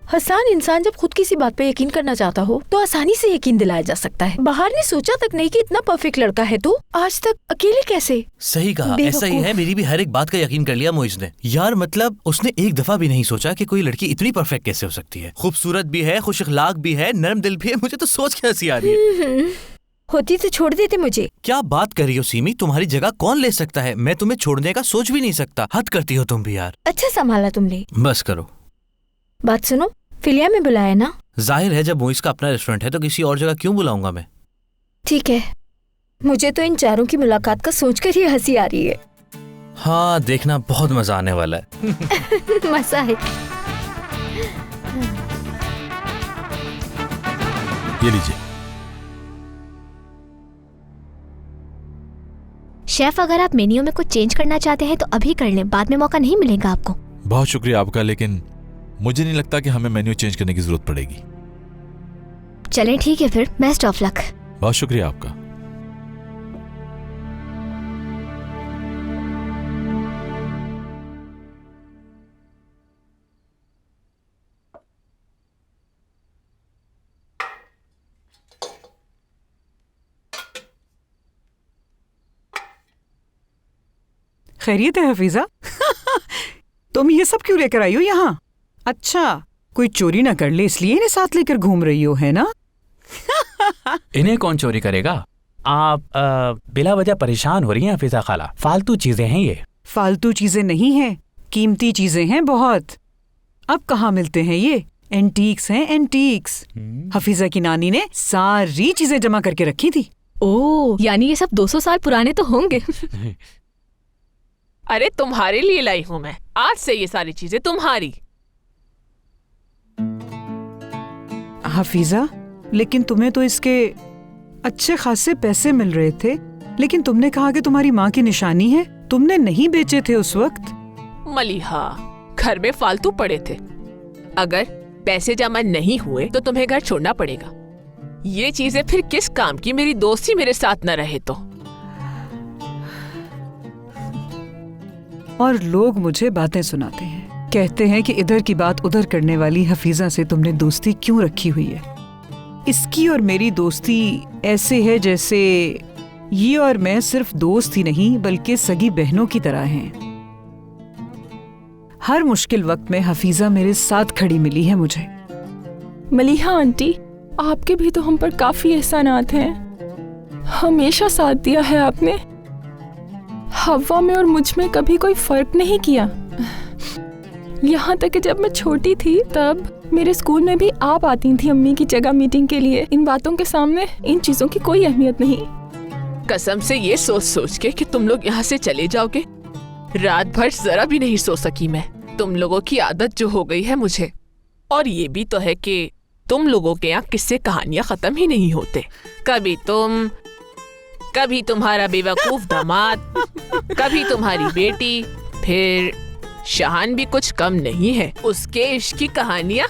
हसन, इंसान जब खुद किसी बात पे यकीन करना चाहता हो तो आसानी से यकीन दिलाया जा सकता है। बाहर ने सोचा तक नहीं कि इतना परफेक्ट लड़का है तो आज तक अकेले कैसे। सही कहा, ऐसा ही है। मेरी भी हर एक बात का यकीन कर लिया मोइज ने। यार मतलब उसने एक दफा भी नहीं सोचा कि कोई लड़की इतनी परफेक्ट कैसे हो सकती है। खूबसूरत भी है, खुश अखलाक भी है, नरम दिल भी है। मुझे तो सोच के हंसी आ रही है। होती तो छोड़ देते मुझे। क्या बात कर रही हो सीमी, तुम्हारी जगह कौन ले सकता है। मैं तुम्हें छोड़ने का सोच भी नहीं सकता। हद करती हो तुम भी यार। अच्छा संभाला तुमने। बस करो। बात सुनो, फिलिया में बुलाया ना? जाहिर है, जब मोइज का अपना रेस्टोरेंट है तो किसी और जगह क्यों बुलाऊंगा मैं। ठीक है, मुझे तो इन चारों की मुलाकात का सोचकर ही हंसी आ रही है। हाँ, देखना बहुत मजा आने वाला है। मजा है। ये लीजिए। शेफ, अगर आप मेन्यू में कुछ चेंज करना चाहते हैं तो अभी कर लें, बाद में मौका नहीं मिलेगा आपको। बहुत शुक्रिया आपका, लेकिन मुझे नहीं लगता कि हमें मेन्यू चेंज करने की जरूरत पड़ेगी। चलें ठीक है फिर, बेस्ट ऑफ लक। बहुत शुक्रिया आपका। खैरियत है हफीजा? तुम ये सब क्यों लेकर आई हो यहाँ? अच्छा, कोई चोरी ना कर ले इसलिए इन्हें साथ लेकर घूम रही हो, है ना? इन्हें कौन चोरी करेगा? आप बिला वजह परेशान हो रही हैं हफीजा खाला। फालतू चीजें हैं ये। फालतू चीजें नहीं हैं, कीमती चीजें हैं बहुत। अब कहाँ मिलते हैं ये? एंटीक्स हैं, एंटीक्स। हफीजा की नानी ने सारी चीजें जमा करके रखी थी। ओह, यानी ये सब 200 साल पुराने तो होंगे। अरे तुम्हारे लिए लाई हूँ मैं, आज से ये सारी चीजें तुम्हारी। हफीजा, लेकिन तुम्हें तो इसके अच्छे खासे पैसे मिल रहे थे, लेकिन तुमने कहा कि तुम्हारी माँ की निशानी है। तुमने नहीं बेचे थे उस वक्त। मलिहा, घर में फालतू पड़े थे। अगर पैसे जमा नहीं हुए तो तुम्हें घर छोड़ना पड़ेगा। ये चीजें फिर किस काम की, मेरी दोस्ती मेरे साथ न रहे तो। और लोग मुझे बातें सुनाते हैं, कहते हैं कि इधर की बात उधर करने वाली हफीजा से तुमने दोस्ती क्यों रखी हुई है। इसकी और मेरी दोस्ती ऐसे है जैसे ये और मैं सिर्फ दोस्त ही नहीं बल्कि सगी बहनों की तरह हैं। हर मुश्किल वक्त में हफीजा मेरे साथ खड़ी मिली है मुझे। मलिहा आंटी, आपके भी तो हम पर काफी एहसानात हैं। हमेशा साथ दिया है आपने। हवा में और मुझ में कभी कोई फर्क नहीं किया। यहाँ तक कि जब मैं छोटी थी तब मेरे स्कूल में भी आप आती थी अम्मी की जगह मीटिंग के लिए। इन बातों के सामने इन चीजों की कोई अहमियत नहीं। कसम से ये सोच सोच के कि तुम लोग यहाँ से चले जाओगे, रात भर जरा भी नहीं सो सकी मैं। तुम लोगों की आदत जो हो गई है मुझे। और ये भी तो है कि तुम लोगों के यहाँ किस्से कहानियां खत्म ही नहीं होते। कभी तुम, कभी तुम्हारा बेवकूफ दामाद, कभी तुम्हारी बेटी, फिर शाहान भी कुछ कम नहीं है, उसके इश्क की कहानियां।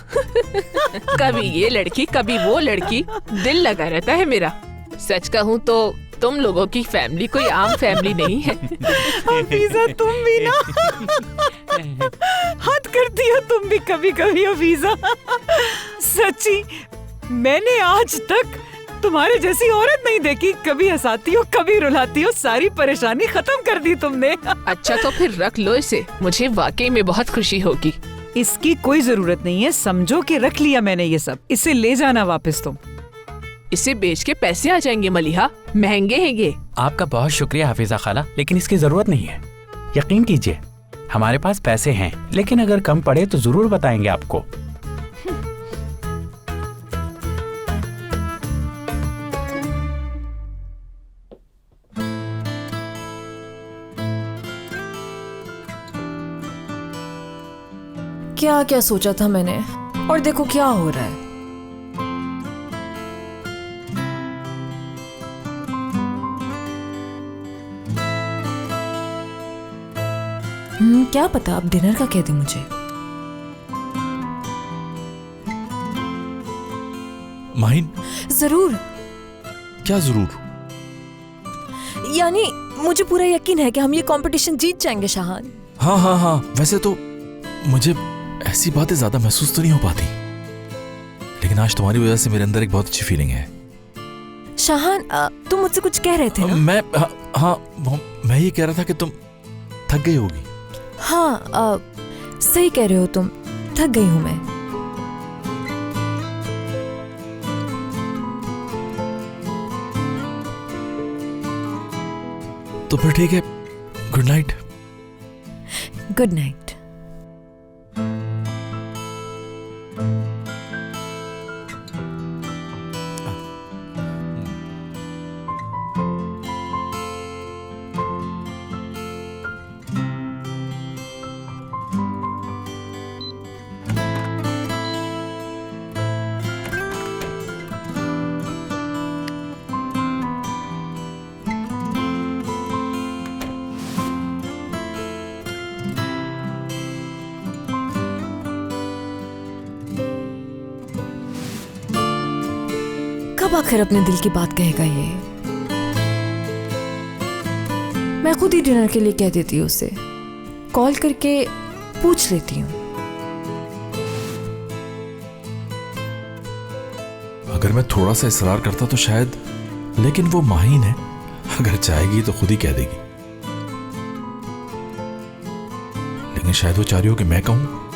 कभी ये लड़की कभी वो लड़की, दिल लगा रहता है मेरा। सच कहूँ तो तुम लोगों की फैमिली कोई आम फैमिली नहीं है। हफीजा, तुम भी ना हद करती हो तुम भी कभी कभी हफीजा। सच्ची, मैंने आज तक तुम्हारे जैसी औरत नहीं देखी। कभी हंसाती हो, कभी रुलाती हो, सारी परेशानी खत्म कर दी तुमने। अच्छा तो फिर रख लो इसे, मुझे वाकई में बहुत खुशी होगी। इसकी कोई जरूरत नहीं है, समझो कि रख लिया मैंने ये सब। इसे ले जाना वापस तुम। इसे बेच के पैसे आ जाएंगे मलिहा, महंगे हैं ये। आपका बहुत शुक्रिया हफीजा खाला, लेकिन इसकी जरूरत नहीं है। यकीन कीजिए हमारे पास पैसे हैं, लेकिन अगर कम पड़े तो जरूर बताएंगे आपको। क्या क्या सोचा था मैंने, और देखो क्या हो रहा है। क्या पता अब डिनर का कह दे मुझे। माहिन, जरूर। क्या जरूर? यानी मुझे पूरा यकीन है कि हम ये कंपटीशन जीत जाएंगे शाहान। हाँ हाँ हाँ, वैसे तो मुझे ऐसी बातें ज्यादा महसूस तो नहीं हो पाती। लेकिन आज तुम्हारी वजह से मेरे अंदर एक बहुत अच्छी फीलिंग है। शाहान, तुम मुझसे कुछ कह रहे थे ना? मैं ये कह रहा था कि तुम थक गई होगी। हाँ, सही कह रहे हो तुम, थक गई हूँ मैं। तो फिर ठीक है, गुड नाइट। Good night. कब आखिर अपने दिल की बात कहेगा ये? मैं खुद ही डिनर के लिए कह देती हूँ उसे, कॉल करके पूछ लेती हूँ। अगर मैं थोड़ा सा इसरार करता तो शायद, लेकिन वो माहीन है, अगर चाहेगी तो खुद ही कह देगी। लेकिन शायद वो चाह रही हो कि मैं कहूं।